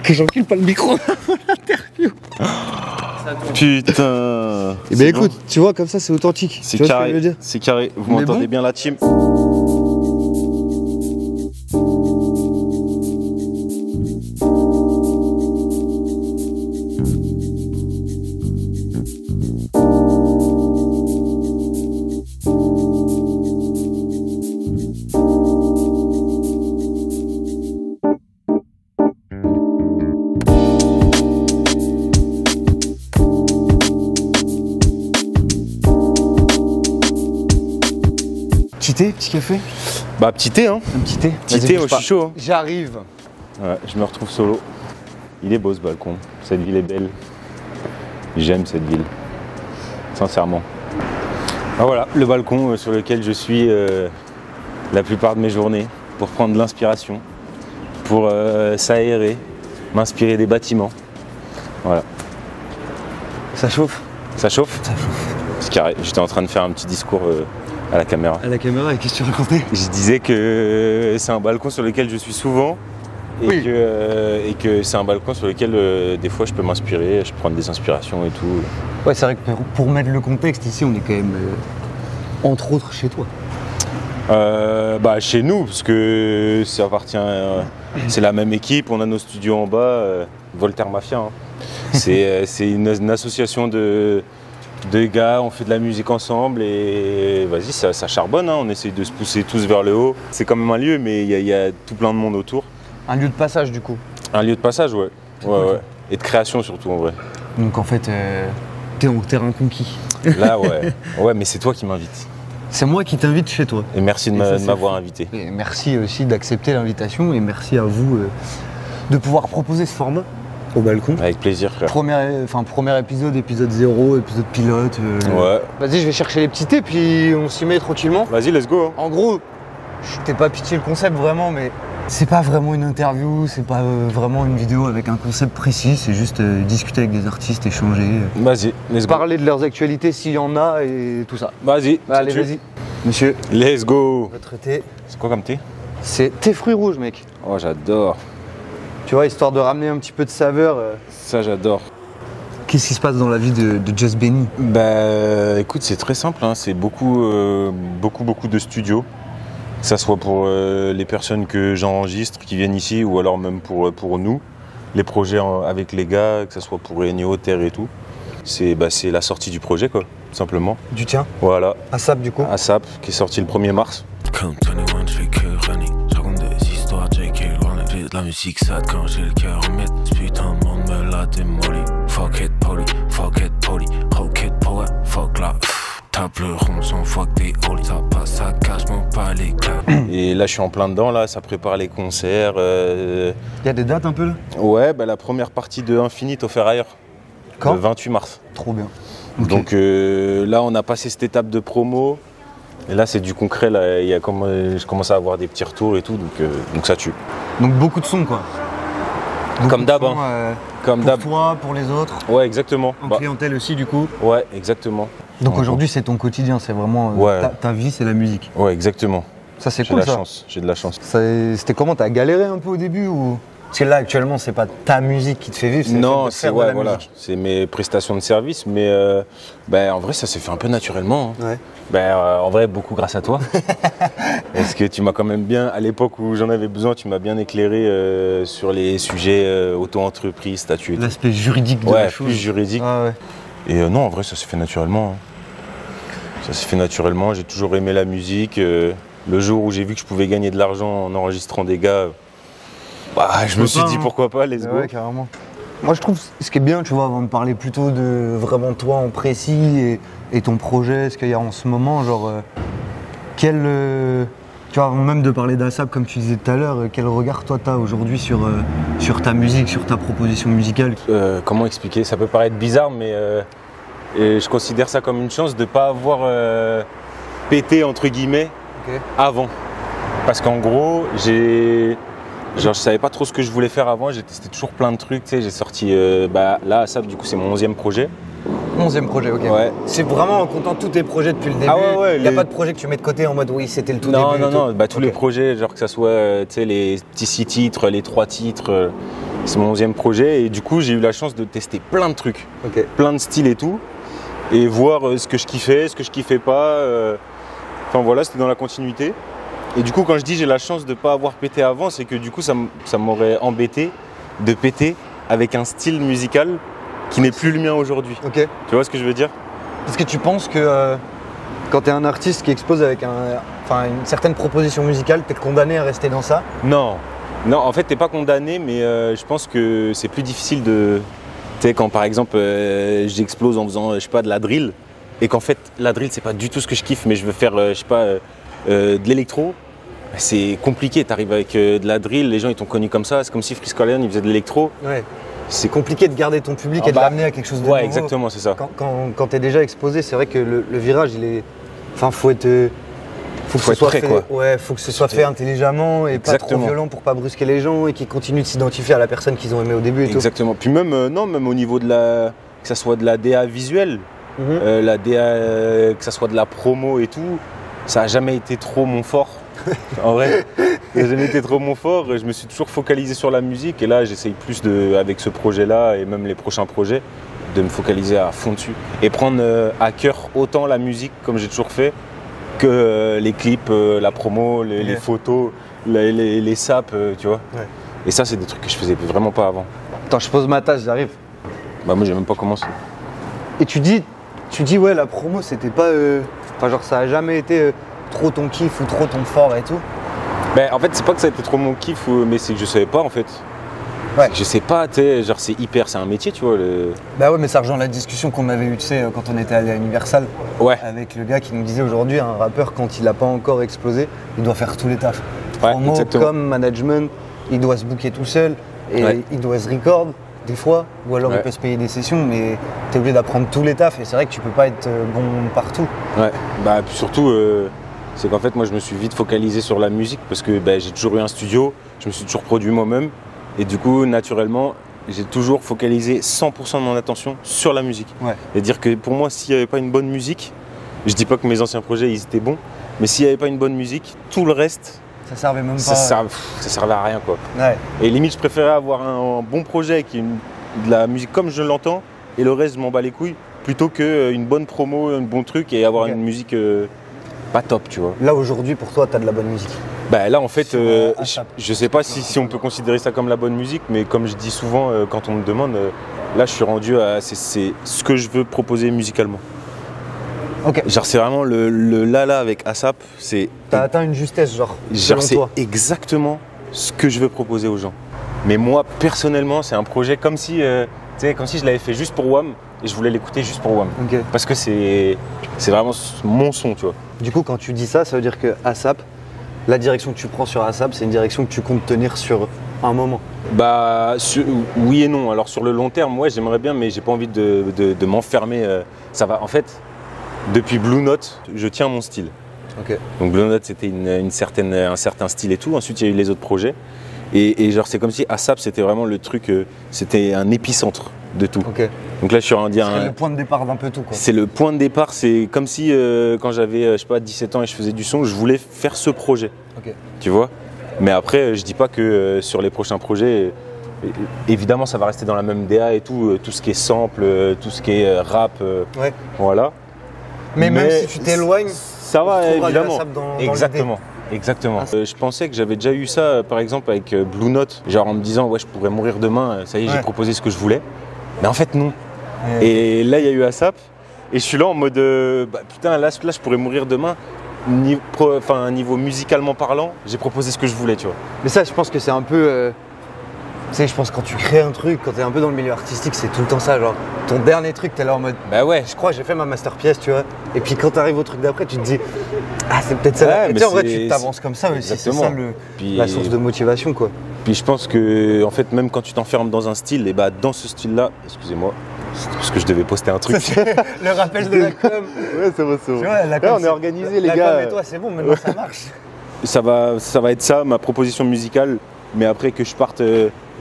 Que j'encule pas le micro avant l'interview. Putain. Eh ben écoute, tu vois, comme ça c'est authentique. C'est tu vois ce que je veux carré. dire. C'est carré. Vous m'entendez bien la team? Petit café. Bah petit thé hein. Un petit thé. Petit thé, je suis chaud. Hein. J'arrive. Ouais, je me retrouve solo. Il est beau ce balcon. Cette ville est belle. J'aime cette ville. Sincèrement. Ah, voilà, le balcon sur lequel je suis la plupart de mes journées pour prendre de l'inspiration, pour s'aérer, m'inspirer des bâtiments. Voilà. Ça chauffe. Ça chauffe? Ça chauffe. C'est carré. J'étais en train de faire un petit discours à la caméra. À la caméra, et qu'est-ce que tu racontais? Je disais que c'est un balcon sur lequel je suis souvent et, oui. que c'est un balcon sur lequel des fois je peux m'inspirer, je peux prendre des inspirations et tout. Ouais, c'est vrai que pour mettre le contexte, ici on est quand même entre autres chez toi. Bah chez nous, parce que ça appartient, c'est la même équipe, on a nos studios en bas, Voltaire Mafia. Hein. C'est une association de gars, on fait de la musique ensemble et vas-y, ça charbonne, hein. On essaye de se pousser tous vers le haut. C'est quand même un lieu, mais il y a tout plein de monde autour. Un lieu de passage du coup. Un lieu de passage, ouais. Ouais. Et de création surtout en vrai. Donc en fait, t'es en terrain conquis. Là, ouais. Ouais, mais c'est toi qui m'invites. C'est moi qui t'invite chez toi. Et merci de m'avoir invité. Et merci aussi d'accepter l'invitation et merci à vous de pouvoir proposer ce format au balcon. Avec plaisir, frère. Premier épisode, épisode 0, épisode pilote. Ouais. Vas-y, je vais chercher les petits thés puis on s'y met tranquillement. Vas-y, let's go. Hein. En gros, je t'ai pas pitché le concept vraiment, mais c'est pas vraiment une interview, c'est pas vraiment une vidéo avec un concept précis, c'est juste discuter avec des artistes, échanger. Vas-y, let's go. Parler de leurs actualités s'il y en a et tout ça. Vas-y. Allez, vas-y. Monsieur. Let's go. Votre thé. C'est quoi comme thé? C'est thé fruits rouges, mec. Oh, j'adore. Tu vois, histoire de ramener un petit peu de saveur. Ça, j'adore. Qu'est-ce qui se passe dans la vie de Just Benny? Bah, écoute, c'est très simple, hein. C'est beaucoup de studios. Que ça soit pour les personnes que j'enregistre, qui viennent ici, ou alors même pour nous. Les projets avec les gars, que ça soit pour Ennio, Terre et tout. C'est la sortie du projet, quoi, tout simplement. Du tien? Voilà. ASAP, du coup? ASAP, qui est sorti le 1er mars. Comme 21, je fais que running. Je raconte des histoires, J.K. Rowling. J'ai de la musique sad quand j'ai le cœur en miettes. Ce putain de monde me l'a démoli. Fuck it, poli, rocket power, fuck la. Tape le rond, sans fois que t'es holy. Ça passe, ça cache mon pas les claques. Et là, je suis en plein dedans, là, ça prépare les concerts. Y a des dates un peu là? Ouais, la première partie de Infinite au Ferrailleur. Quand? Le 28 mars. Trop bien. Okay. Donc là, on a passé cette étape de promo. Et là, c'est du concret. Là, je commence à avoir des petits retours et tout, donc ça tue. Donc beaucoup de sons, quoi. Comme d'hab. Comme pour toi, pour les autres. Ouais, exactement. En clientèle aussi, du coup. Ouais, exactement. Donc aujourd'hui, c'est ton quotidien, c'est vraiment ta vie, c'est la musique. Ouais, exactement. Ça, c'est cool, ça. J'ai de la chance. C'était comment? T'as galéré un peu au début ou... Parce que là, actuellement, c'est pas ta musique qui te fait vivre, c'est musique. C'est mes prestations de service, mais en vrai, ça s'est fait un peu naturellement. Hein. Ouais. En vrai, beaucoup grâce à toi. Parce que tu m'as quand même bien, à l'époque où j'en avais besoin, tu m'as bien éclairé sur les sujets auto-entreprise, statut. L'aspect juridique de la chose. Plus juridique. Ah ouais. Et non, en vrai, ça s'est fait naturellement. Hein. Ça s'est fait naturellement, j'ai toujours aimé la musique. Le jour où j'ai vu que je pouvais gagner de l'argent en enregistrant des gars, je me suis dit pourquoi pas, let's go. Ouais, carrément. Moi, je trouve ce qui est bien, tu vois, avant de parler plutôt de vraiment toi en précis et ton projet, ce qu'il y a en ce moment, genre, tu vois, avant même de parler d'ASAP, comme tu disais tout à l'heure, quel regard toi t'as aujourd'hui sur ta musique, sur ta proposition musicale? Comment expliquer? Ça peut paraître bizarre, mais je considère ça comme une chance de ne pas avoir pété, entre guillemets, avant. Parce qu'en gros, je savais pas trop ce que je voulais faire avant, j'ai testé toujours plein de trucs, tu sais, j'ai sorti, là, ASAP, du coup, c'est mon 11e projet. 11e projet, ok. Ouais. C'est vraiment en comptant tous tes projets depuis le début. Ah ouais, Il n'y a pas de projet que tu mets de côté en mode oui, c'était le tout Non, début. non, bah, tous Ok. les projets, genre que ça soit tu sais, les petits 6 titres, les 3 titres, c'est mon 11e projet. Et du coup, j'ai eu la chance de tester plein de trucs, Ok. plein de styles et tout, et voir ce que je kiffais, ce que je kiffais pas. Enfin voilà, c'était dans la continuité. Et du coup, quand je dis j'ai la chance de ne pas avoir pété avant, c'est que du coup, ça m'aurait embêté de péter avec un style musical qui n'est plus le mien aujourd'hui. Ok. Tu vois ce que je veux dire? Est-ce que tu penses que quand tu es un artiste qui expose avec une certaine proposition musicale, tu es condamné à rester dans ça? Non, en fait, t'es pas condamné, mais je pense que c'est plus difficile de. Tu sais, quand par exemple, j'explose en faisant, je sais pas, de la drill, et qu'en fait, la drill, c'est pas du tout ce que je kiffe, mais je veux faire, je sais pas, de l'électro, c'est compliqué. T'arrives avec de la drill, les gens ils t'ont connu comme ça, c'est comme si Freeze Corleone il faisait de l'électro. Ouais. C'est compliqué de garder ton public et de l'amener à quelque chose de nouveau. Ouais, exactement, c'est ça. Quand tu es déjà exposé, c'est vrai que le virage, il est. Enfin, faut être. Faut que Faut ce être soit prêt, fait, quoi. Ouais, faut que ce soit fait intelligemment et pas trop Exactement. violent pour pas brusquer les gens et qu'ils continuent de s'identifier à la personne qu'ils ont aimée au début et Exactement. Puis même, même au niveau de la. Que ça soit de la DA visuelle, tout. Mhm. la DA, que ça soit de la promo et tout, ça a jamais été trop mon fort. En vrai, ça n'a jamais été trop mon fort. Je me suis toujours focalisé sur la musique et là, j'essaye plus avec ce projet-là et même les prochains projets, de me focaliser à fond dessus et prendre à cœur autant la musique comme j'ai toujours fait que les clips, la promo, les photos, les saps, tu vois. Ouais. Et ça, c'est des trucs que je faisais vraiment pas avant. Attends, je pose ma tasse, j'arrive. Bah moi, j'ai même pas commencé. Et tu dis ouais, la promo, c'était pas. Enfin, genre, ça a jamais été trop ton kiff ou trop ton fort et tout. Ben, en fait, c'est pas que ça a été trop mon kiff, mais c'est que je savais pas en fait. Ouais. C'est que je sais pas, tu sais, genre c'est un métier, tu vois. Bah ouais, mais ça rejoint la discussion qu'on avait eue, tu sais, quand on était allé à Universal. Ouais. Avec le gars qui nous disait aujourd'hui, un rappeur, quand il a pas encore explosé, il doit faire tous les tafs. Ouais, Promo, exactement. comme management, il doit se booker tout seul et Ouais. il doit se record des fois, ou alors il Ouais. peut se payer des sessions, mais t'es obligé d'apprendre tous les tafs et c'est vrai que tu peux pas être bon partout. Ouais. Bah puis surtout, c'est qu'en fait, moi, je me suis vite focalisé sur la musique parce que j'ai toujours eu un studio, je me suis toujours produit moi-même. Et du coup, naturellement, j'ai toujours focalisé 100% de mon attention sur la musique. Ouais. C'est-à-dire que pour moi, s'il n'y avait pas une bonne musique, je dis pas que mes anciens projets, ils étaient bons, mais s'il n'y avait pas une bonne musique, tout le reste, Ça servait même pas. ça servait à rien, quoi. Ouais. Et limite, je préférais avoir un bon projet qui est de la musique comme je l'entends, et le reste, je m'en bats les couilles, plutôt qu'une bonne promo, un bon truc, et avoir Ok. une musique pas top, tu vois. Là aujourd'hui, pour toi, t'as de la bonne musique. Bah là en fait, Sur, ASAP. je sais pas si on peut considérer ça comme la bonne musique, mais comme je dis souvent quand on me demande, là je suis rendu à c'est ce que je veux proposer musicalement. Ok. Genre c'est vraiment le là avec ASAP, c'est T'as atteint une justesse, genre, selon c'est toi. exactement ce que je veux proposer aux gens. Mais moi personnellement, c'est un projet comme si tu sais, comme si je l'avais fait juste pour WAM et je voulais l'écouter juste pour WAM. Ok. Parce que c'est vraiment mon son, tu vois. Du coup, quand tu dis ça, ça veut dire que ASAP, la direction que tu prends sur ASAP, c'est une direction que tu comptes tenir sur un moment. Bah oui et non. Alors sur le long terme, ouais, j'aimerais bien, mais j'ai pas envie de m'enfermer. Ça va. En fait, depuis Blue Note, je tiens mon style. Ok. Donc Blue Note, c'était un certain style et tout. Ensuite, il y a eu les autres projets. Et genre, c'est comme si ASAP, c'était vraiment le truc, c'était un épicentre de tout. Ok. Donc là, je suis rendu à C'est le point de départ d'un peu tout, quoi. c'est le point de départ. C'est comme si quand j'avais, je sais pas, 17 ans et je faisais du son, je voulais faire ce projet. Ok. Tu vois. Mais après, je dis pas que sur les prochains projets, évidemment, ça va rester dans la même DA et tout, tout ce qui est sample, tout ce qui est rap, Ouais. voilà. Mais même si tu t'éloignes, ça va tu trouveras du évidemment. ASAP dans Exactement. Exactement. Je pensais que j'avais déjà eu ça, par exemple, avec Blue Note, genre en me disant, ouais, je pourrais mourir demain, ça y est, Ouais. j'ai proposé ce que je voulais. Mais en fait, non. Ouais. Et là, il y a eu ASAP, et je suis là en mode, putain, là, je pourrais mourir demain. Niveau musicalement parlant, j'ai proposé ce que je voulais, tu vois. Mais ça, je pense que c'est un peu. Tu sais, je pense que quand tu crées un truc, quand t'es un peu dans le milieu artistique, c'est tout le temps ça. Genre, ton dernier truc, t'es là en mode. Bah ouais. Je crois, j'ai fait ma masterpiece, tu vois. Et puis quand t'arrives au truc d'après, tu te dis. Ah, c'est peut-être ça. Ouais, là. Et mais tu sais, en vrai, c'est- tu t'avances comme ça aussi. C'est Exactement. ça Puis- la source de motivation, quoi. Puis je pense que, en fait, même quand tu t'enfermes dans un style, et bah dans ce style-là, excusez-moi, c'est parce que je devais poster un truc. Le rappel de la com. Ouais, ça va, ça Tu vois, la com, on est c'est- organisé, les la gars. com et toi, c'est bon, maintenant ça marche. Ça va être ça, ma proposition musicale. Mais après que je parte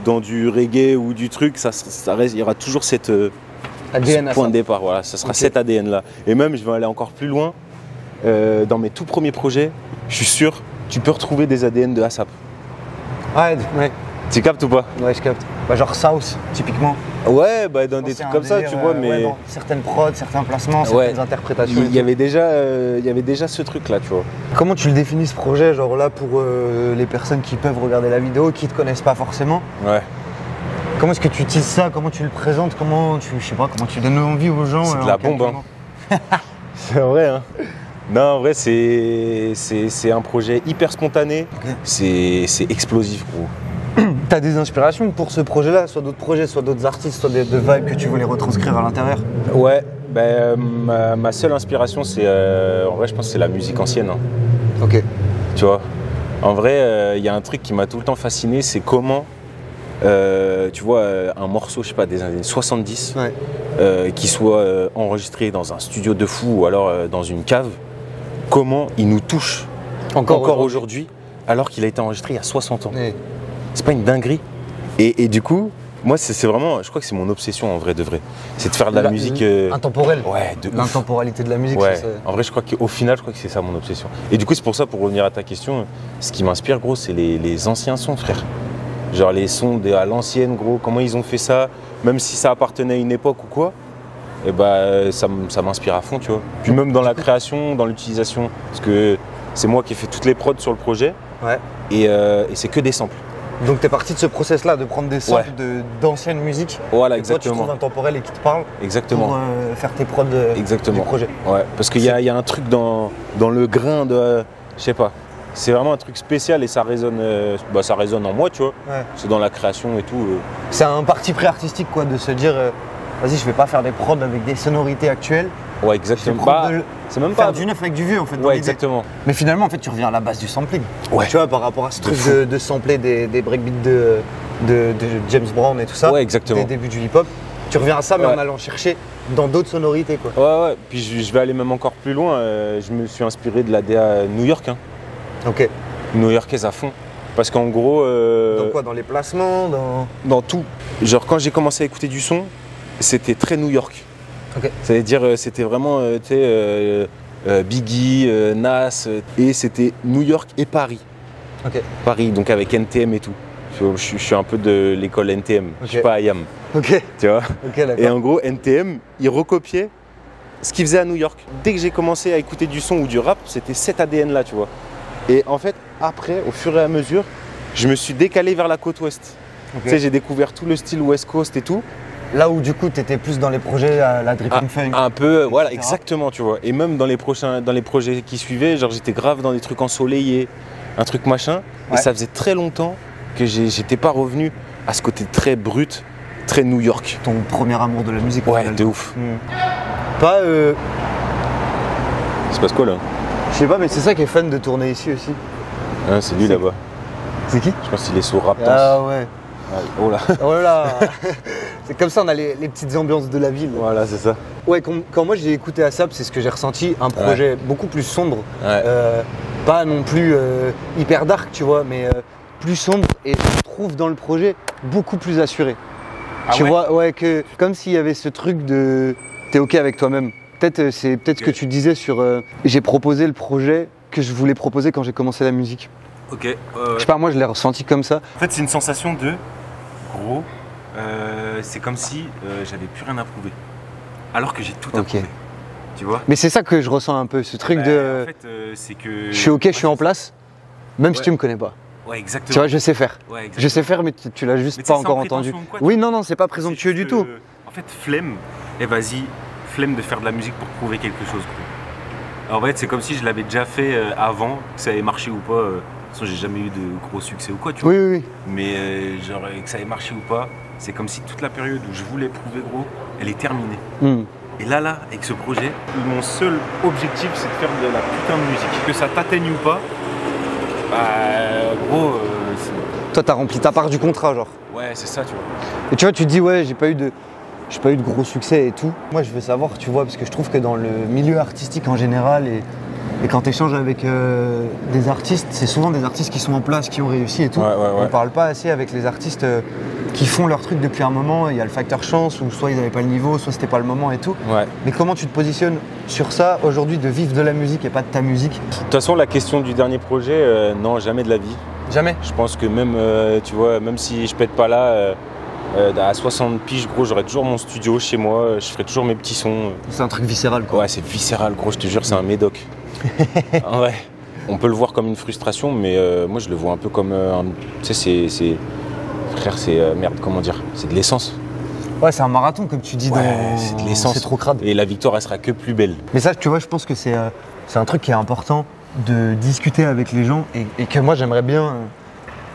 dans du reggae ou du truc, ça reste, il y aura toujours cette ADN ce point ASAP. de départ, voilà, ça sera Ok. cet ADN-là. Et même, je vais aller encore plus loin. Dans mes tout premiers projets, je suis sûr, tu peux retrouver des ADN de ASAP. Ouais, ouais, Tu captes ou pas? ouais, je capte. Bah, genre South, typiquement. Ouais, bah, dans des C'est trucs un comme ça, délire, tu vois, ouais, mais dans certaines prods, certains placements, Ouais. certaines interprétations. il y avait déjà ce truc-là, tu vois. Comment tu le définis ce projet, genre là pour les personnes qui peuvent regarder la vidéo, qui te connaissent pas forcément? Ouais. Comment est-ce que tu utilises ça? Comment tu le présentes? Comment tu donnes envie aux gens? C'est de en la quelques bombe, mots C'est vrai, hein. Non, en vrai, c'est un projet hyper spontané. Ok. C'est explosif, gros. T'as des inspirations pour ce projet-là, soit d'autres projets, soit d'autres artistes, soit de vibes que tu veux les retranscrire à l'intérieur? Ouais, ma seule inspiration, c'est en vrai, je pense que c'est la musique ancienne, hein. Ok. Tu vois. En vrai, il y a un truc qui m'a tout le temps fasciné, c'est comment, tu vois, un morceau, je sais pas, des années 70, Ouais. qui soit enregistré dans un studio de fou ou alors dans une cave, comment il nous touche encore aujourd'hui, alors qu'il a été enregistré il y a 60 ans. Ouais. C'est pas une dinguerie. Et du coup, moi, c'est vraiment, je crois que c'est mon obsession en vrai de vrai. C'est de faire de la musique. Intemporelle. Ouais, de ouf. L'intemporalité de la musique, Ouais, ça, en vrai, je crois qu'au final, je crois que c'est ça mon obsession. Et du coup, c'est pour ça, pour revenir à ta question, ce qui m'inspire, gros, c'est les anciens sons, frère. Genre les sons à l'ancienne, gros, comment ils ont fait ça, même si ça appartenait à une époque ou quoi, et bah, ça m'inspire à fond, tu vois. Puis même dans la création, dans l'utilisation, parce que c'est moi qui ai fait toutes les prods sur le projet, Ouais. et c'est que des samples. Donc t'es parti de ce process-là, de prendre des samples Ouais. d'anciennes musiques, Voilà, que toi tu exactement. trouves intemporelles et qui te parlent Exactement. pour faire tes prods Exactement. du projet. Ouais, parce qu'il y a un truc dans le grain de. Je sais pas. C'est vraiment un truc spécial et ça résonne, ça résonne en moi, tu vois. Ouais. C'est dans la création et tout. C'est un parti pré-artistique quoi, de se dire vas-y je vais pas faire des prods avec des sonorités actuelles, Ouais, je vais exactement. prendre de- C'est même faire pas. du neuf avec du vieux en fait. dans Ouais, l'idée. exactement. Mais finalement en fait tu reviens à la base du sampling. Ouais. Tu vois par rapport à ce De truc fou. de sampler des breakbeats de James Brown et tout ça, Ouais, exactement. des débuts du hip-hop. Tu reviens à ça mais Ouais. en allant chercher dans d'autres sonorités quoi. Ouais, ouais. Puis je vais aller même encore plus loin. Je me suis inspiré de la DA New York, hein. Ok. New-Yorkaise à fond. Parce qu'en gros. Dans quoi? Dans les placements, Dans tout. Genre, quand j'ai commencé à écouter du son, c'était très New York. Ok. C'est-à-dire, c'était vraiment, tu sais, Biggie, Nas, et c'était New York et Paris. Ok. Paris, donc avec NTM et tout. Je suis un peu de l'école NTM, je suis Ok. pas IAM, Ok. tu vois. Ok d'accord. Et en gros, NTM, il recopiait ce qu'il faisait à New York. Dès que j'ai commencé à écouter du son ou du rap, c'était cet ADN-là, tu vois. Et en fait, après, au fur et à mesure, je me suis décalé vers la côte ouest. Ok. Tu sais, j'ai découvert tout le style West Coast et tout. Là où du coup tu étais plus dans les projets à la Dripping Funk. Un peu, voilà, etc. exactement, tu vois. Et même dans les projets qui suivaient, genre j'étais grave dans des trucs ensoleillés, un truc machin. Ouais. Et ça faisait très longtemps que j'étais pas revenu à ce côté très brut, très New York. Ton premier amour de la musique. au Ouais, final. de ouf. Pas, Il se passe quoi là? je sais pas, mais c'est ça qui est fun de tourner ici aussi. Hein, c'est lui C'est- là-bas. C'est qui? Je pense qu'il est sous rap dance. Ah ouais. Oh là. Oh là là. C'est comme ça, on a les petites ambiances de la ville. Voilà, c'est ça. Ouais, quand moi j'ai écouté ASAP, c'est ce que j'ai ressenti, un projet beaucoup plus sombre. Ouais. Pas non plus hyper dark, tu vois, mais plus sombre et je trouve dans le projet beaucoup plus assuré. Ah tu ouais vois, ouais, que comme s'il y avait ce truc de t'es ok avec toi-même. Peut-être c'est peut-être ce que tu disais sur j'ai proposé le projet que je voulais proposer quand j'ai commencé la musique. Ok. Je sais pas, moi je l'ai ressenti comme ça. En fait, c'est une sensation de gros. C'est comme si j'avais plus rien à prouver. Alors que j'ai tout à Ok. prouver. Tu vois? Mais c'est ça que je ressens un peu, ce truc de En fait, c'est que. je suis ok, je suis en place, même si Ouais. tu me connais pas. Ouais, exactement. Tu vois, je sais faire. Ouais, exactement. Je sais faire, mais tu l'as juste Mais pas tu sais, sans encore entendu. prétention ou quoi, Oui, tu- non, non, c'est pas C'est présomptueux du juste, tout. En fait, flemme. Et vas-y, flemme de faire de la musique pour prouver quelque chose. Quoi. En fait, c'est comme si je l'avais déjà fait avant, que ça ait marché ou pas. De toute façon, j'ai jamais eu de gros succès ou quoi, tu vois. Oui, oui, oui. Mais genre, que ça ait marché ou pas, c'est comme si toute la période où je voulais prouver gros, elle est terminée. Hmm. Et là, avec ce projet, mon seul objectif, c'est de faire de la putain de musique. Que ça t'atteigne ou pas, bah, gros, Toi, t'as rempli ta part du contrat, genre. ouais, c'est ça, tu vois. Et tu vois, tu te dis, ouais, j'ai pas eu de gros succès et tout. Moi, je veux savoir, tu vois, parce que je trouve que dans le milieu artistique en général, et Et quand tu échanges avec des artistes, c'est souvent des artistes qui sont en place, qui ont réussi et tout. On parle pas assez avec les artistes qui font leur truc depuis un moment. Il y a le facteur chance, où soit ils n'avaient pas le niveau, soit c'était pas le moment et tout. Mais comment tu te positionnes sur ça aujourd'hui, de vivre de la musique et pas de ta musique? De toute façon, la question du dernier projet, non, jamais de la vie. Jamais. Je pense que même, tu vois, même si je pète pas là, à 60 piges, gros, j'aurai toujours mon studio chez moi, je ferai toujours mes petits sons. C'est un truc viscéral, quoi. Ouais, c'est viscéral, gros, je te jure, c'est un médoc. Ouais. On peut le voir comme une frustration, mais moi, je le vois un peu comme tu sais, frère, c'est merde, comment dire, c'est de l'essence. Ouais, c'est un marathon, comme tu dis. C'est de l'essence. C'est trop crade. Et la victoire, elle sera que plus belle. Mais ça, tu vois, je pense que c'est un truc qui est important de discuter avec les gens et que moi, j'aimerais bien.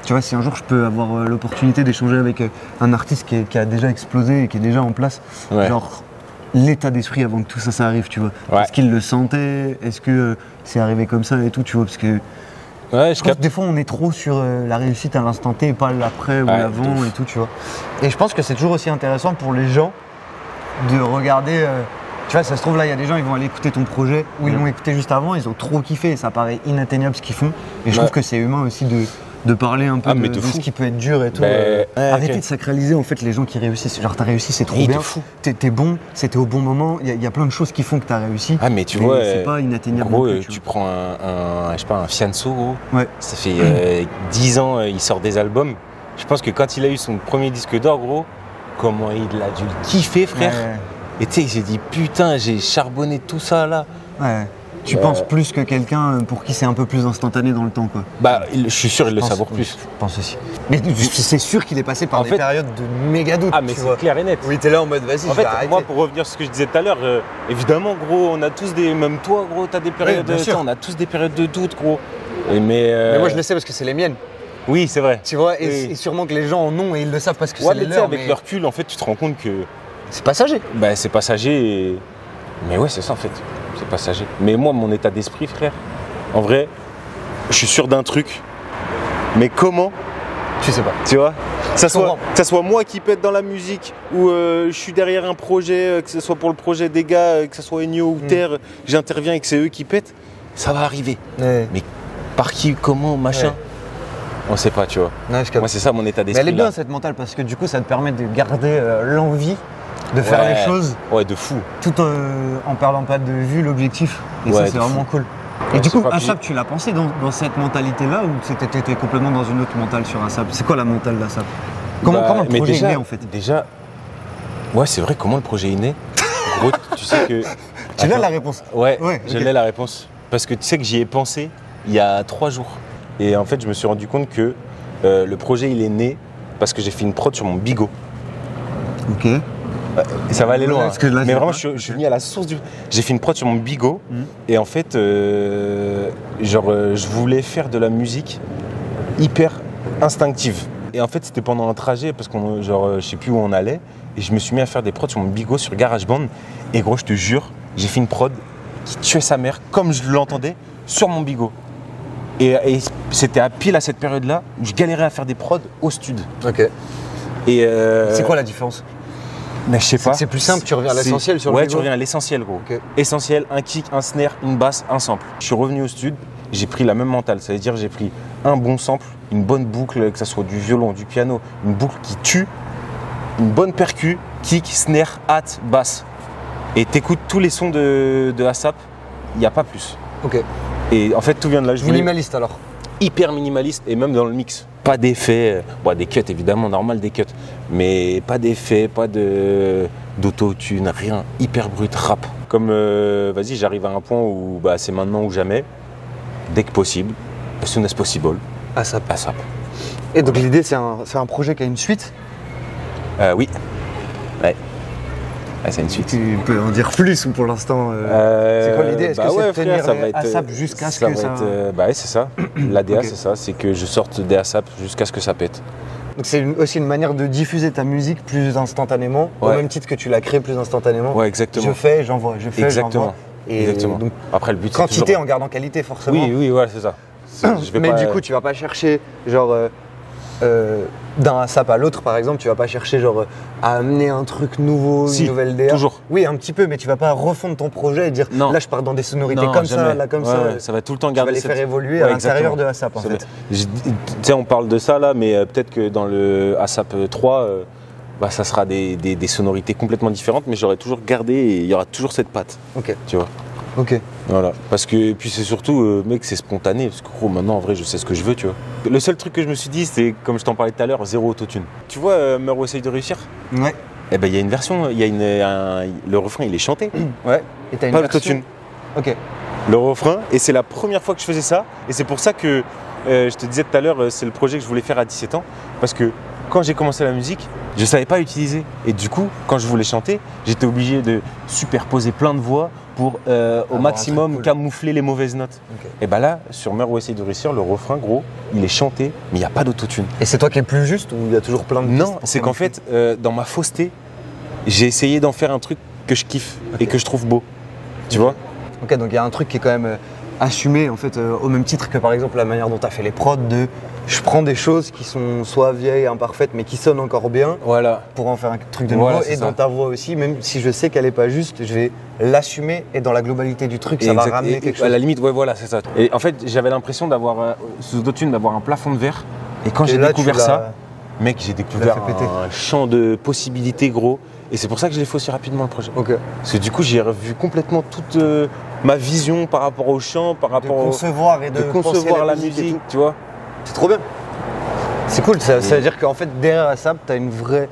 Tu vois, si un jour je peux avoir l'opportunité d'échanger avec un artiste qui a déjà explosé et qui est déjà en place, genre l'état d'esprit avant que tout ça arrive, tu vois. Est-ce qu'il le sentait? Est-ce que c'est arrivé comme ça et tout, tu vois? Parce que je pense que des fois on est trop sur la réussite à l'instant T et pas l'après ou l'avant et tout, tu vois. Et je pense que c'est toujours aussi intéressant pour les gens de regarder. Tu vois, ça se trouve là, il y a des gens, ils vont aller écouter ton projet ou ils l'ont écouté juste avant, ils ont trop kiffé et ça paraît inatteignable ce qu'ils font. Et je trouve que c'est humain aussi de parler un peu de ce qui peut être dur et tout. Arrêtez de sacraliser en fait les gens qui réussissent. Genre t'as réussi, c'est trop bien. T'es bon, c'était au bon moment. Il y a plein de choses qui font que t'as réussi. Ah mais tu vois, c'est pas inatteignable. Gros, non plus, tu prends je sais pas, un Fianso, gros. Ouais. Ça fait 10 ans, il sort des albums. Je pense que quand il a eu son premier disque d'or, gros, comment il a dû le kiffer, frère. Et tu sais, il s'est dit putain, j'ai charbonné tout ça là. Ouais. Tu penses plus que quelqu'un pour qui c'est un peu plus instantané dans le temps, quoi. Bah, je suis sûr qu'il le savoure plus. Je pense aussi. Mais c'est sûr qu'il est passé par des périodes de méga doute. Ah, mais c'est clair et net. Oui, t'es là en mode vas-y. En fait, moi, pour revenir sur ce que je disais tout à l'heure, évidemment, gros, on a tous même toi, gros, t'as des périodes on a tous des périodes de doute, gros. Mais moi, je le sais parce que c'est les miennes. Oui, c'est vrai. Tu vois, et sûrement que les gens en ont et ils le savent parce que c'est les leurs. Avec le recul, en fait, tu te rends compte que c'est passager. Bah, c'est passager. Mais ouais, c'est ça en fait. C'est passager. Mais moi, mon état d'esprit, frère, en vrai, je suis sûr d'un truc. Mais comment? Tu sais pas. Tu vois? Que ça soit moi qui pète dans la musique ou je suis derrière un projet, que ce soit pour le projet des gars, que ce soit Ennio ou Terre, j'interviens et que c'est eux qui pètent, ça va arriver. Mais par qui, comment, machin? On sait pas, tu vois. Moi, c'est ça mon état d'esprit. Mais elle est bien cette mentale parce que du coup, ça te permet de garder l'envie de faire les choses. Ouais, de fou. Tout en perdant pas de vue l'objectif. Et ça, c'est vraiment cool. Et du coup, ASAP, tu l'as pensé dans cette mentalité-là ou t'étais complètement dans une autre mentale sur ASAP? C'est quoi la mentale d'ASAP? Comment le projet est né en fait? Déjà, ouais, c'est vrai, comment le projet est né? Gros, tu sais que. Tu l'as la réponse? Ouais, je l'ai la réponse. Parce que tu sais que j'y ai pensé il y a 3 jours. Et en fait, je me suis rendu compte que le projet, il est né parce que j'ai fait une prod sur mon bigot. Ok. Ça va aller loin. Là, mais vraiment, je suis venu à la source du. J'ai fait une prod sur mon bigot. Et en fait, je voulais faire de la musique hyper instinctive. Et en fait, c'était pendant un trajet parce qu'on, je sais plus où on allait. Et je me suis mis à faire des prods sur mon bigot sur GarageBand. Et gros, je te jure, j'ai fait une prod qui tuait sa mère comme je l'entendais sur mon bigot. Et c'était à pile à cette période-là où je galérais à faire des prods au stud. Ok. Et c'est quoi la différence? Mais je sais pas. C'est plus simple, tu reviens à l'essentiel sur le bigot. Ouais, tu reviens à l'essentiel, gros. Okay. Essentiel, un kick, un snare, une basse, un sample. Je suis revenu au stud, j'ai pris la même mentale. Ça veut dire j'ai pris un bon sample, une bonne boucle, que ce soit du violon, du piano, une boucle qui tue, une bonne percu, kick, snare, hat, basse. Et t'écoutes tous les sons de ASAP, il n'y a pas plus. Ok. Et en fait, tout vient de là. Minimaliste alors? Hyper minimaliste et même dans le mix. Pas d'effets, des cuts évidemment, normal des cuts, mais pas d'effets, pas d'autotune, rien, hyper brut, rap. Comme, vas-y, j'arrive à un point où c'est maintenant ou jamais, dès que possible, as soon as possible. ASAP. Et donc l'idée, c'est un projet qui a une suite? Oui. Ouais. C'est une suite. Tu peux en dire plus ou pour l'instant c'est quoi l'idée? Est-ce que c'est de tenir ASAP jusqu'à ce que ça... c'est ça. L'ADA, c'est ça. C'est que je sorte des ASAP jusqu'à ce que ça pète. Donc c'est aussi une manière de diffuser ta musique plus instantanément, au même titre que tu l'as créée plus instantanément. Ouais, exactement. Je fais, j'envoie, exactement. Et exactement. Donc, après, le but, c'est quantité toujours... en gardant qualité, forcément. Oui, ouais, c'est ça. Mais du coup, tu vas pas chercher, genre... d'un ASAP à l'autre, par exemple, tu vas pas chercher genre à amener un truc nouveau, Si, une nouvelle DA. toujours. Oui, un petit peu, mais tu vas pas refondre ton projet et dire Non. là je pars dans des sonorités Non, comme jamais. ça, là comme Ouais, ça. ouais, ça va tout le temps Tu vas garder les faire évoluer Ouais, à l'intérieur exactement. de ASAP en Ça fait. va. Tu sais, on parle de ça là, mais peut-être que dans le ASAP 3, ça sera des sonorités complètement différentes, mais j'aurais toujours gardé et il y aura toujours cette patte, Ok, tu vois. ok. Voilà, parce que puis c'est surtout, mec, c'est spontané, parce que gros, maintenant en vrai, je sais ce que je veux, tu vois. Le seul truc que je me suis dit, c'est comme je t'en parlais tout à l'heure, zéro autotune. Tu vois, Mero essaye de réussir. Ouais, Eh ben, il y a une version, il y a le refrain, il est chanté, ouais. Et t'as une pas version- l'autotune. Ok. Le refrain, et c'est la première fois que je faisais ça, et c'est pour ça que je te disais tout à l'heure, c'est le projet que je voulais faire à 17 ans, parce que quand j'ai commencé la musique, je savais pas l'utiliser, et du coup, quand je voulais chanter, j'étais obligé de superposer plein de voix pour au un maximum truc cool. camoufler les mauvaises notes. Ok. Et bah là, sur Meur ou Essaye de réussir, le refrain, gros, il est chanté, mais il n'y a pas d'autotune. Et c'est toi qui es plus juste ou il y a toujours plein de pistes Non, pour c'est qu'en camoufler fait, dans ma fausseté, j'ai essayé d'en faire un truc que je kiffe et que je trouve beau. Tu vois? Ok, donc il y a un truc qui est quand même assumé en fait au même titre que par exemple la manière dont tu as fait les prods de je prends des choses qui sont soit vieilles, imparfaites mais qui sonnent encore bien Voilà. pour en faire un truc de nouveau Voilà, c'est et ça. dans ta voix aussi, même si je sais qu'elle est pas juste, je vais l'assumer et dans la globalité du truc ça va Exact. ramener Et quelque à chose. la limite, ouais, voilà, c'est ça. Et en fait, j'avais l'impression d'avoir, sous autotune, d'avoir un plafond de verre. Et quand Et j'ai là, découvert tu l'as- ça, mec, j'ai découvert fait péter. un champ de possibilités gros. Et c'est pour ça que je l'ai fait aussi rapidement le projet. Ok. Parce que du coup, j'ai revu complètement toute ma vision par rapport au chant, par De rapport concevoir et de de penser concevoir la et musique, tout. tu vois. C'est trop bien. C'est cool, ça veut dire qu'en fait derrière ASAP, tu as une vraie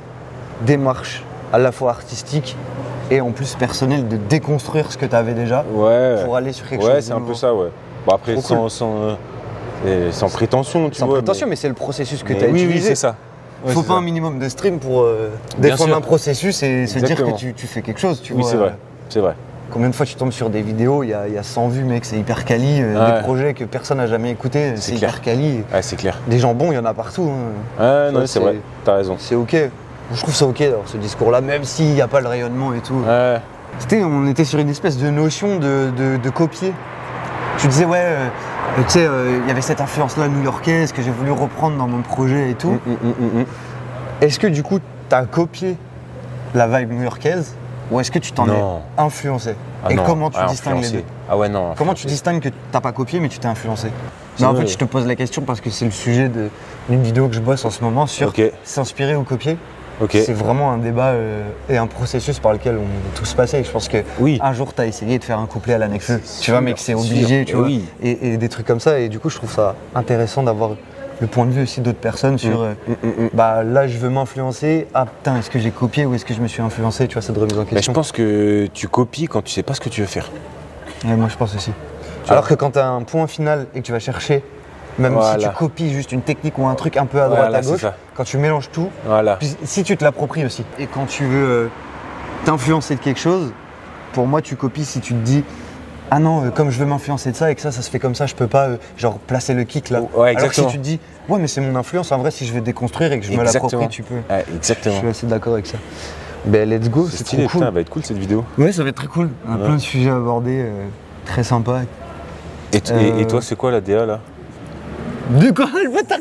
démarche à la fois artistique et en plus personnelle de déconstruire ce que tu avais déjà Ouais. pour aller sur quelque chose Ouais, de c'est un nouveau. peu ça, ouais. Bon, après, Trop cool. sans prétention, tu Sans vois. prétention, mais c'est le processus que tu as oui, utilisé. oui, c'est ça. Ouais, Faut c'est pas ça. un minimum de stream pour Bien défendre sûr. un processus et se dire Exactement. que tu fais quelque chose. Tu Oui, vois. c'est vrai. C'est vrai. Combien de fois tu tombes sur des vidéos, il y a 100 vues, mec, c'est hyper quali, Ouais. des projets que personne n'a jamais écoutés, c'est clair. hyper quali. Ouais, c'est clair. Des gens bons, il y en a partout. hein. Ouais, non, Ça, c'est vrai. T'as raison. C'est ok. Je trouve ça ok d'avoir ce discours-là, même s'il n'y a pas le rayonnement et tout. Ouais. On était sur une espèce de notion de copier. Tu disais, ouais, tu sais, il y avait cette influence-là new-yorkaise que j'ai voulu reprendre dans mon projet et tout. Est-ce que du coup, tu as copié la vibe new-yorkaise ou est-ce que tu t'en Non. es influencé? Ah Et non, comment tu ah, distingues les influencé. deux? Ah ouais, non. Comment tu distingues que t'as pas copié mais tu t'es influencé? Sinon, Non, en fait, je te pose la question parce que c'est le sujet d'une vidéo que je bosse en ce moment sur Ok. s'inspirer ou copier. Ok. C'est vraiment un débat et un processus par lequel on est tous passés. Je pense que Oui. un jour, tu as essayé de faire un couplet à la Nekfeu. Tu vois, sûr, mec, c'est c'est obligé, sûr. tu vois. Oui. Et des trucs comme ça. Et du coup, je trouve ça intéressant d'avoir le point de vue aussi d'autres personnes sur bah là, je veux m'influencer. Ah putain, est-ce que j'ai copié ou est-ce que je me suis influencé? Tu vois, cette remise en Mais je question. pense que tu copies quand tu sais pas ce que tu veux faire. Ouais, moi, je pense aussi. vois. Alors que quand tu as un point final et que tu vas chercher, même Voilà. si tu copies juste une technique ou un truc un peu à droite, Voilà, à c'est gauche, ça. quand tu mélanges tout, Voilà. puis si tu te l'appropries aussi. Et quand tu veux t'influencer de quelque chose, pour moi, tu copies si tu te dis ah non, comme je veux m'influencer de ça et que ça se fait comme ça, je peux pas genre placer le kick là. Ouais, Alors que si exactement. tu te dis ouais, mais c'est mon influence, en vrai, si je veux déconstruire et que je me Exactement. l'approprie, tu peux. Ouais, Je exactement. suis assez d'accord avec ça. Ben let's go, C'est c'est stylé, trop cool. putain, elle va être cool cette vidéo. Ouais, ça va être très cool. On a Ouais. plein de sujets à aborder, très sympa. Et toi, c'est quoi la DA là? De quoi le bâtard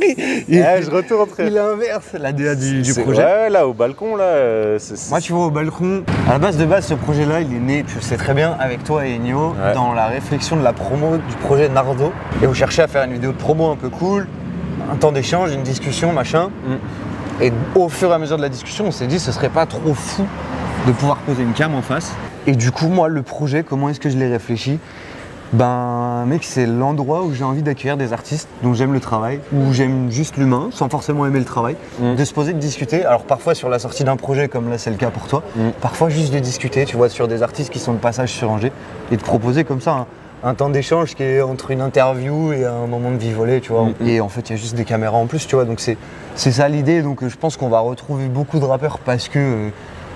Je retourne après. Il inverse la DA du C'est- projet. Ouais, là, au balcon, là. Moi, tu vois, au balcon, à la base, ce projet-là, il est né, tu le sais très bien, avec toi et Enyo, Ouais. dans la réflexion de la promo du projet Nardo. Et on cherchait à faire une vidéo de promo un peu cool, un temps d'échange, une discussion, machin. Et au fur et à mesure de la discussion, on s'est dit, ce serait pas trop fou de pouvoir poser une cam en face. Et du coup, moi, le projet, comment est-ce que je l'ai réfléchi? Ben, mec, c'est l'endroit où j'ai envie d'accueillir des artistes dont j'aime le travail, où j'aime juste l'humain, sans forcément aimer le travail, de se poser, de discuter. Alors parfois sur la sortie d'un projet, comme là c'est le cas pour toi, parfois juste de discuter, tu vois, sur des artistes qui sont de passage sur Angers, et de proposer comme ça un temps d'échange qui est entre une interview et un moment de vie-volée, tu vois. Et en fait, il y a juste des caméras en plus, tu vois, donc c'est ça l'idée. Donc je pense qu'on va retrouver beaucoup de rappeurs parce que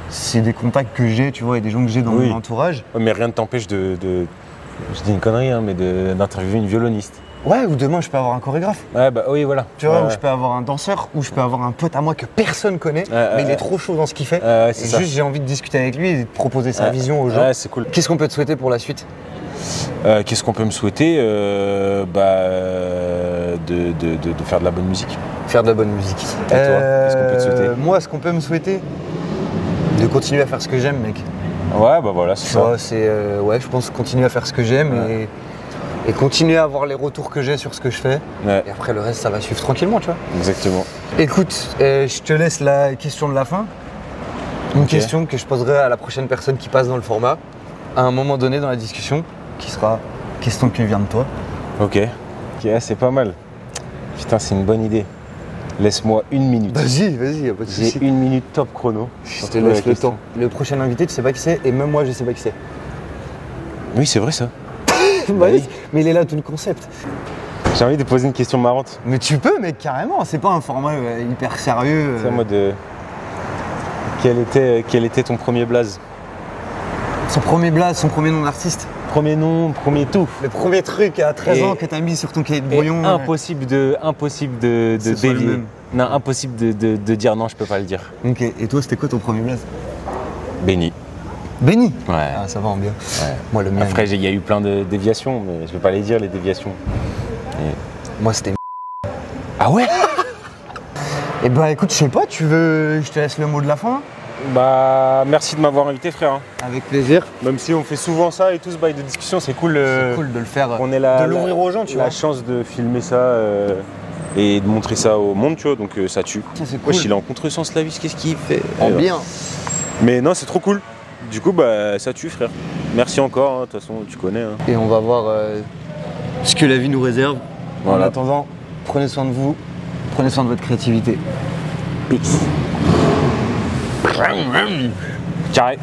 c'est des contacts que j'ai, tu vois, et des gens que j'ai dans Oui. mon entourage. Ouais, mais rien ne t'empêche je dis une connerie, hein, mais d'interviewer une violoniste. Ouais, ou demain je peux avoir un chorégraphe. Ouais, bah oui, voilà. Tu vois, Ouais, où je peux avoir un danseur, où je peux avoir un pote à moi que personne connaît, mais il est trop chaud dans ce qu'il fait. ouais, Et c'est ça. juste j'ai envie de discuter avec lui et de proposer sa vision aux gens. Ouais, c'est cool. Qu'est-ce qu'on peut te souhaiter pour la suite? Qu'est-ce qu'on peut me souhaiter? de faire de la bonne musique. Faire de la bonne musique. Et toi, qu'est-ce qu'on peut te souhaiter? Moi, ce qu'on peut me souhaiter, de continuer à faire ce que j'aime, mec. Ouais, bah voilà, c'est ça. Ouais, je pense continuer à faire ce que j'aime Ouais. et continuer à avoir les retours que j'ai sur ce que je fais. Ouais, Et après, le reste, ça va suivre tranquillement, tu vois. exactement. Écoute, je te laisse la question de la fin. Une Ok. question que je poserai à la prochaine personne qui passe dans le format, à un moment donné dans la discussion, qui sera question qui vient de toi. Ok. Ok, c'est pas mal. Putain, c'est une bonne idée. Laisse-moi 1 minute. Vas-y, y a pas de J'ai souci. 1 minute top chrono. Je te laisse le temps. Le prochain invité, tu sais pas qui c'est, et même moi, je sais pas qui c'est. Oui, c'est vrai ça. Bah oui. oui, mais il est là tout le concept. J'ai envie de poser une question marrante. Mais tu peux, mec, carrément. C'est pas un format hyper sérieux. C'est en mode. Quel était ton premier blaze? Son premier blaze, son premier nom d'artiste. Premier nom, premier tout. Le premier truc à 13 Et- ans que t'as mis sur ton cahier de Et brouillon. impossible de Ce soit le dévier. même. Non, impossible de dire non, je peux pas le dire. Ok, et toi, c'était quoi ton premier blaze? Béni. Benny. Ouais. Ah, ça va en bien. Ouais. Moi, le mien. Après, il y a eu plein de déviations, mais je vais pas les dire, les déviations. Moi, c'était. Ah ouais? Eh ben, écoute, je sais pas, tu veux. Je te laisse le mot de la fin. Bah, merci de m'avoir invité, frère. Avec plaisir. Même si on fait souvent ça et tout ce bail de discussion, c'est cool. C'est cool de le faire. On est là. de l'ouvrir aux gens, tu vois. La chance de filmer ça et de montrer ça au monde, tu vois, donc ça tue. Ça, c'est cool. Wesh, il est en contresens la vie, qu'est-ce qu'il fait? En bien. Mais non, c'est trop cool. Du coup, bah, ça tue, frère. Merci encore, hein, de toute façon, tu connais. Hein. Et on va voir ce que la vie nous réserve. Voilà. En attendant, prenez soin de vous, prenez soin de votre créativité. Peace. Carré.